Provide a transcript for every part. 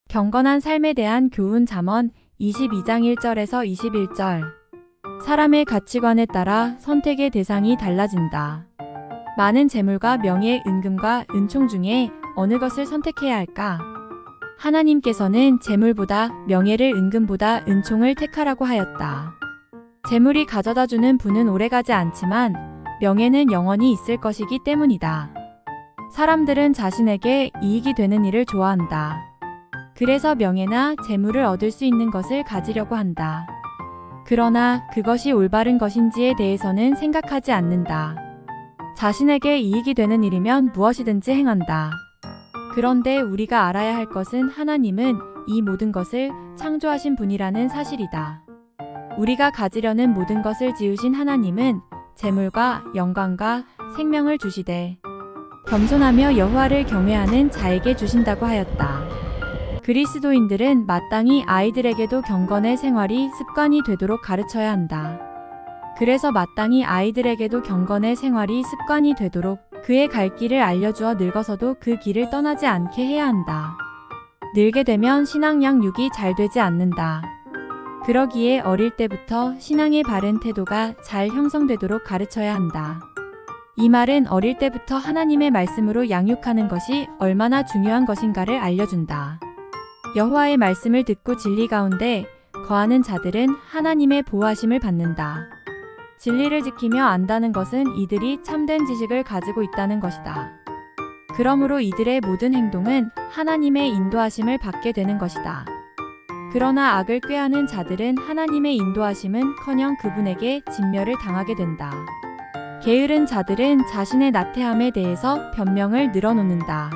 경건한 삶에 대한 교훈 잠언 22장 1절에서 21절. 사람의 가치관에 따라 선택의 대상이 달라진다. 많은 재물과 명예, 은금과 은총 중에 어느 것을 선택해야 할까? 하나님께서는 재물보다 명예를 은금보다 은총을 택하라고 하였다. 재물이 가져다주는 부는 오래가지 않지만 명예는 영원히 있을 것이기 때문이다. 사람들은 자신에게 이익이 되는 일을 좋아한다. 그래서 명예나 재물을 얻을 수 있는 것을 가지려고 한다. 그러나 그것이 올바른 것인지에 대해서는 생각하지 않는다. 자신에게 이익이 되는 일이면 무엇이든지 행한다. 그런데 우리가 알아야 할 것은 하나님은 이 모든 것을 창조하신 분이라는 사실이다. 우리가 가지려는 모든 것을 지으신 하나님은 재물과 영광과 생명을 주시되 겸손하며 여호와를 경외하는 자에게 주신다고 하였다. 그리스도인들은 마땅히 아이들에게도 경건의 생활이 습관이 되도록 가르쳐야 한다. 그래서 마땅히 아이들에게도 경건의 생활이 습관이 되도록 그의 갈 길을 알려주어 늙어서도 그 길을 떠나지 않게 해야 한다. 늙게 되면 신앙 양육이 잘 되지 않는다. 그러기에 어릴 때부터 신앙의 바른 태도가 잘 형성되도록 가르쳐야 한다. 이 말은 어릴 때부터 하나님의 말씀으로 양육하는 것이 얼마나 중요한 것인가를 알려준다. 여호와의 말씀을 듣고 진리 가운데 거하는 자들은 하나님의 보호하심을 받는다. 진리를 지키며 안다는 것은 이들이 참된 지식을 가지고 있다는 것이다. 그러므로 이들의 모든 행동은 하나님의 인도하심을 받게 되는 것이다. 그러나 악을 꾀하는 자들은 하나님의 인도하심은커녕 그분에게 진멸을 당하게 된다. 게으른 자들은 자신의 나태함에 대해서 변명을 늘어놓는다.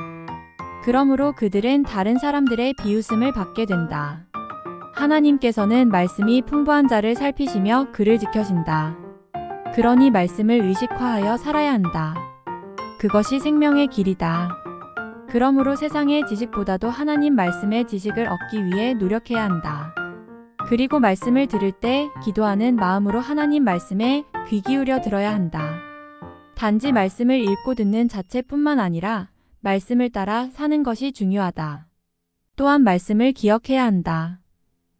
그러므로 그들은 다른 사람들의 비웃음을 받게 된다. 하나님께서는 말씀이 풍부한 자를 살피시며 그를 지켜신다. 그러니 말씀을 의식화하여 살아야 한다. 그것이 생명의 길이다. 그러므로 세상의 지식보다도 하나님 말씀의 지식을 얻기 위해 노력해야 한다. 그리고 말씀을 들을 때 기도하는 마음으로 하나님 말씀에 귀 기울여 들어야 한다. 단지 말씀을 읽고 듣는 자체뿐만 아니라 말씀을 따라 사는 것이 중요하다. 또한 말씀을 기억해야 한다.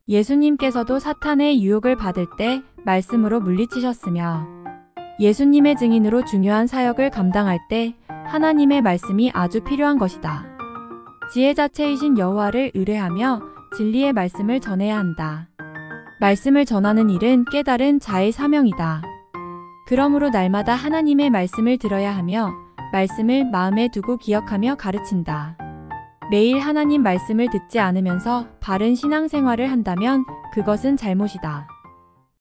예수님께서도 사탄의 유혹을 받을 때 말씀으로 물리치셨으며 예수님의 증인으로 중요한 사역을 감당할 때 하나님의 말씀이 아주 필요한 것이다. 지혜 자체이신 여호와를 의뢰하며 진리의 말씀을 전해야 한다. 말씀을 전하는 일은 깨달은 자의 사명이다. 그러므로 날마다 하나님의 말씀을 들어야 하며 말씀을 마음에 두고 기억하며 가르친다. 매일 하나님 말씀을 듣지 않으면서 바른 신앙생활을 한다면 그것은 잘못이다.